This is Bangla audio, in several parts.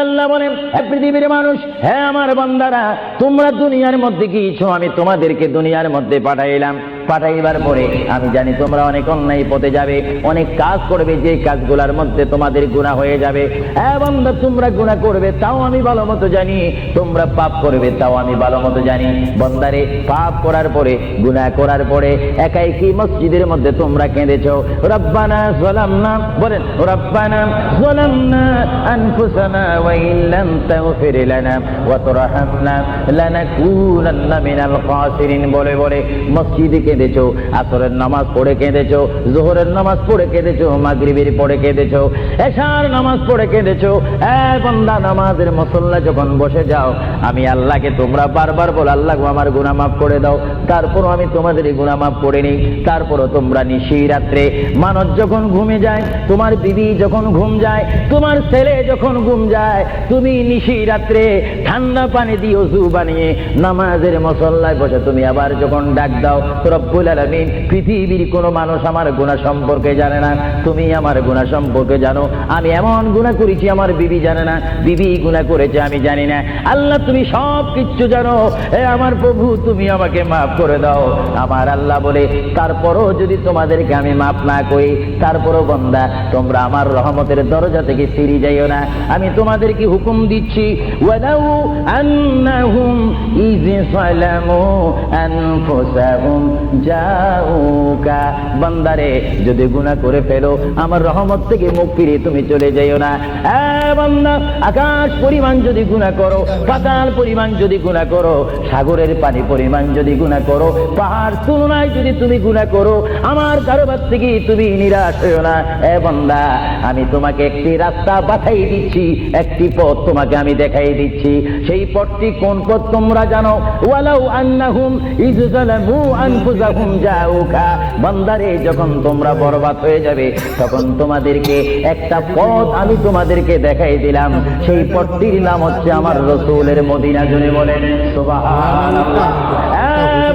আল্লাহ বলেন, হে পৃথিবীর মানুষ, হে আমার বান্দারা, তোমরা দুনিয়ার মধ্যে গিয়েছো, আমি তোমাদেরকে দুনিয়ার মধ্যে পাঠাইলাম। পাঠাইবার পরে আমি জানি তোমরা অনেক অন্যায় পথে যাবে, অনেক কাজ করবে, যে কাজগুলোর মধ্যে তোমাদের গুনাহ হয়ে যাবে। হ্যাঁ বান্দা, তোমরা গুনাহ করবে তাও আমি ভালো মতো জানি, তোমরা পাপ করবে তাও আমি ভালো মতো জানি। বান্দারে, পাপ করার পরে, গুনাহ করার পরে একাই কি মসজিদের মধ্যে তোমরা কেঁদেছো, রব্বানা যালামনা, বলেন রব্বানা যালামনা আনফুসানা ওয়া ইন লাম তাগফির লানা ওয়া তারহামনা লানাকুনান্না মিনাল খাসিরিন বলে বলে মসজিদে কেঁদেছো, আসরের নামাজ পড়ে কেঁদেছো, যোহরের নামাজ পড়ে কেঁদেছো, মাগরিবের পড়ে কেঁদেছো, এশার নামাজ পড়ে কেঁদেছো। বান্দা, নামাজের মুসল্লা যখন বসে যাও, আমি আল্লাহকে তোমরা বারবার বলো, আল্লাহ আমার গুনাহ মাফ করে দাও। তারপরও আমি তোমাদের গুনাহ মাফ করে নিই। তারপরও তোমরা নিশি রাত্রে, মানুষ যখন ঘুমে যায়, তোমার বিবি যখন ঘুম যায়, তোমার ছেলে যখন ঘুম যায়, তুমি নিশি রাত্রে ঠান্ডা পানি দিয়ে ওযু বানিয়ে নামাজের মুসল্লায় বসে তুমি আবার যখন ডাক দাও, রব্বুল আলামিন, পৃথিবীর কোনো মানুষ আমার গুনাহ সম্পর্কে জানে না, তুমি আমার গুনাহ সম্পর্কে জানো। আমি এমন গুনাহ করেছি আমার বিবি জানে না, বিবি গুনাহ করেছে আমি জানি না। আল্লাহ, তুমি সব কিছু জানো। আমার প্রভু, তুমি আমাকে মাফ করে দাও। আমার আল্লাহ বলে, তারপরও যদি তোমাদেরকে আমি মাফ না করি, তারপরও বান্দা, তোমরা আমার রহমতের দরজা থেকে ফিরে যাইও না। আমি তোমাদেরকে হুকুম দিচ্ছি, ওয়ালাউ আন্নাহুম ইয যালামু আনফুসাহুম জাউকা, বান্দারে, যদি গুনাহ করে ফেলো, আমার রহমত থেকে মুখ ফিরে তুমি চলে যাইও না। বান্দা, আকাশ পরিমাণ যদি গুনাহ করো, পাতাল পরিমাণ যদি গুনাহ করো, সাগরের পানি পরিমাণ যদি গুনাহ করো, পাহাড় তুলনায় যদি তুমি গুনাহ করো, আমার দরবার থেকে তুমি নিরাশ হইও না। বান্দা, আমি তোমাকে একটি রাস্তা বাতাই দিচ্ছি, একটি পথ তোমাকে আমি দেখাই দিচ্ছি। সেই পথটি কোন পথ তোমরা জানো? ওয়ালাউ আন্নাহুম ইয যালামু আনফুসাহুম জাউকা, বান্দারে, যখন তোমরা বরবাদ হয়ে যাবে, তখন তোমাদেরকে একটা পথ আমি তোমাদেরকে দেখাই দিলাম। সেই পথটির নাম হচ্ছে আমার রাসূলের মদিনা। জনে বলেন সুবহানাল্লাহ।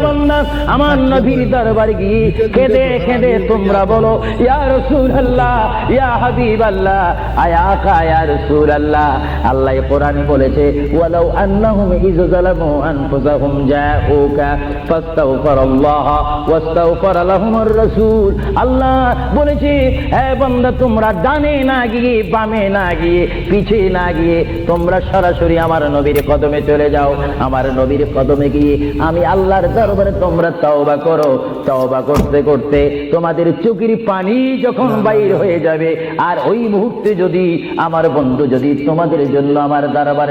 বান্দা, আমার নবীর দরবারে গিয়ে কেঁদে কেঁদে তোমরা বলো, ইয়া রাসূলুল্লাহ, ইয়া হাবিবাল্লাহ, আয়াকা ইয়া রাসূলুল্লাহ। আল্লাহ কোরআনে বলেছে, ওয়ালাউ আন্নাহুম ইয যালামু আনফুসাহুম জাউকা ফাস্তাগফিরুল্লাহ ওয়াস্তাগফার লাহুমুর রাসূল। আল্লাহ বলেছে, হে বান্দা, তোমরা ডানে না গিয়ে, বামে না গিয়ে, পিছে না গিয়ে, তোমরা সরাসরি আমার নবীর কদমে চলে যাও। আমার নবীর কদমে গিয়ে আমি আল্লাহর দরবারে তোমরা তওবা করো। তওবা করতে করতে তোমাদের চোখের পানি যখন বাইর হয়ে যাবে, আর ওই মুহূর্তে যদি আমার বন্ধু যদি তোমাদের জন্য আমার দরবারে